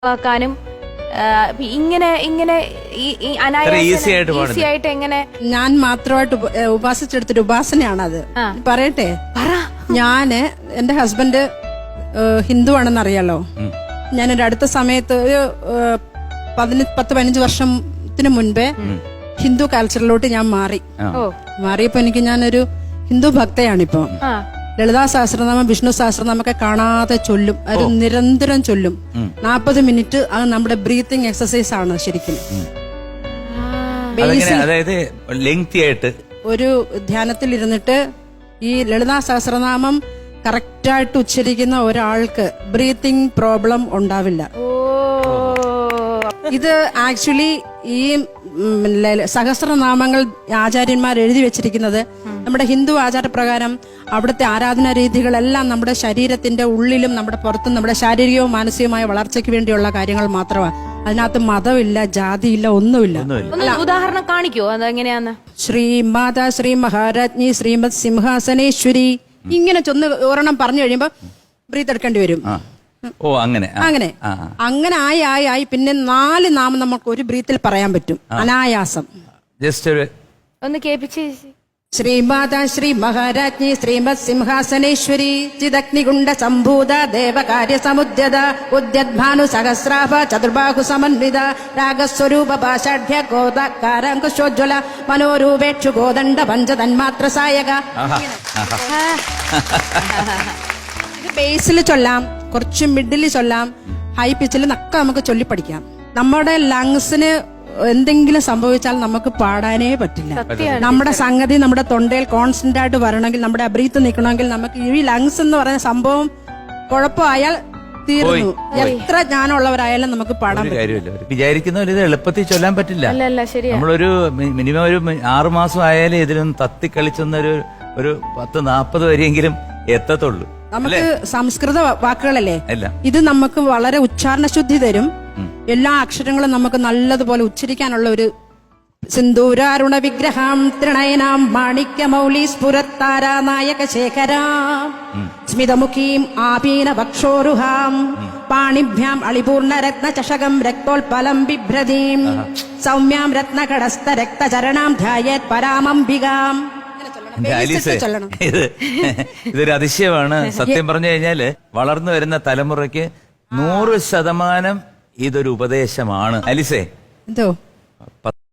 ആക്കാനും ഇങ്ങനെ ഇങ്ങനെ ഈസി ആയിട്ട് എങ്ങനെ ഞാൻ മാത്രമായിട്ട് ഉപാസിച്ചെടുത്തൊരു ഉപാസനയാണത്. പറയട്ടെ, ഞാന് എന്റെ ഹസ്ബൻഡ് ഹിന്ദു ആണെന്ന് അറിയാലോ. ഞാനൊരു അടുത്ത സമയത്ത് ഒരു 10-15 വർഷത്തിന് മുൻപേ ഹിന്ദു കൾച്ചറിലോട്ട് ഞാൻ മാറിയപ്പോ ഞാനൊരു ഹിന്ദു ഭക്തയാണിപ്പോ. ലളിതാ സഹസ്രനാമം, വിഷ്ണു സഹസ്രനാമം ഒക്കെ കാണാതെ ചൊല്ലും. അത് നിരന്തരം ചൊല്ലും. 40 മിനിറ്റ്. അത് നമ്മുടെ ബ്രീത്തിങ് എക്സസൈസ് ആണ് ശരിക്കും. അതായത് ലെങ്തി ആയിട്ട് ഒരു ധ്യാനത്തിൽ ഇരുന്നിട്ട് ഈ ലളിതാ സഹസ്രനാമം കറക്റ്റായിട്ട് ഉച്ചരിക്കുന്ന ഒരാൾക്ക് ബ്രീത്തിങ് പ്രോബ്ലം ഉണ്ടാവില്ല. ഇത് ആക്ച്വലി ഈ സഹസ്രനാമങ്ങൾ ആചാര്യന്മാർ എഴുതി വെച്ചിരിക്കുന്നത് നമ്മുടെ ഹിന്ദു ആചാരപ്രകാരം അവിടുത്തെ ആരാധനാ രീതികളെല്ലാം നമ്മുടെ ശരീരത്തിന്റെ ഉള്ളിലും നമ്മുടെ പുറത്തും നമ്മുടെ ശാരീരികവും മാനസികവുമായ വളർച്ചയ്ക്ക് വേണ്ടിയുള്ള കാര്യങ്ങൾ മാത്രമാണ്. അതിനകത്ത് മതമില്ല, ജാതിയില്ല, ഒന്നുമില്ല. ഉദാഹരണം കാണിക്കോ അതെങ്ങനെയാന്ന്? ശ്രീമാതാ ശ്രീ മഹാരാജ്ഞി ശ്രീമത് സിംഹാസനേശ്വരി ഇങ്ങനെ ചൊന്ന് ഒരെണ്ണം പറഞ്ഞു കഴിയുമ്പോ ബ്രീത്ത് എടുക്കേണ്ടി വരും. അങ്ങനെ ആയി പിന്നെ 4 നാമം നമുക്ക് ഒരു ബ്രീത്തിൽ പറയാൻ പറ്റും അനായാസം. ഒന്ന് കേൾപ്പിച്ച്. ശ്രീമാതാ ശ്രീ മഹാരാജ്ഞി ശ്രീമത് സിംഹാസനേശ്വരി ചിദഗ്നികുണ്ഡ സംഭൂത ദേവകാര്യ സമുദ്യത ഉദ്യദ്ഭാനു സഹസ്രാഭ ചതുർബാഹു സമന്വിത രാഗസ്വരൂപ ഭാഷാഢ്യ ഗോദാകാരാങ്കുശോജ്വല മനോരൂപേക്ഷു ഗോദണ്ഡ പഞ്ചതന്മാത്ര സായക. ഇത് ബേസിൽ ചൊല്ലാം, കുറച്ച് മിഡിൽ ചൊല്ലാം, ഹൈ പിച്ചിൽ നക്ക നമുക്ക് ചൊല്ലി പഠിക്കാം. നമ്മുടെ ലങ്സിന് എന്തെങ്കിലും സംഭവിച്ചാൽ നമുക്ക് പാടാനേ പറ്റില്ല. നമ്മുടെ സംഗതി നമ്മുടെ തൊണ്ടയിൽ കോൺസ്റ്റന്റ് ആയിട്ട് വരണമെങ്കിൽ, നമ്മുടെ ബ്രീത്ത് നിൽക്കണമെങ്കിൽ നമുക്ക് ഈ ലങ്സ് എന്ന് പറയുന്ന സംഭവം കുഴപ്പമായാൽ തീർന്നു. എത്ര ജ്ഞാനമുള്ളവരായാലും നമുക്ക് പാടാൻ പറ്റില്ല. വിചാരിക്കുന്ന ഇത് എളുപ്പത്തിൽ ചൊല്ലാൻ പറ്റില്ല. നമ്മളൊരു മിനിമം ഒരു 6 മാസം ആയാലും ഇതിലൊന്ന് തത്തിക്കളിച്ചൊന്നൊരു 10-40 വരെയെങ്കിലും എത്തത്തുള്ളൂ. നമുക്ക് സംസ്കൃത വാക്കുകളല്ലേ, ഇത് നമുക്ക് വളരെ ഉച്ചാരണ ശുദ്ധി തരും. എല്ലാ അക്ഷരങ്ങളും നമുക്ക് നല്ലതുപോലെ ഉച്ചരിക്കാനുള്ള ഒരു സിന്ദൂരാരുണ വിഗ്രഹം ത്രിണയനാം മാണിക്യമൗലി സ്ഫുരത്താരാനായക ശേഖരാം സ്മിതമുഖീം ആപീന ഭക്ഷോരുഹാം പാണിഭ്യാം അളിപൂർണ രത്ന ചഷകം രക്തോൽപലം ബിഭ്രതീം സൗമ്യാം രത്നകടസ്ഥ രക്തചരണാം ധ്യായേത് പരാമംബികാം. ഇതൊരു അതിശയമാണ്. സത്യം പറഞ്ഞു കഴിഞ്ഞാല് വളർന്നു വരുന്ന തലമുറയ്ക്ക് 100% ഇതൊരു ഉപദേശമാണ്. അലിസേ,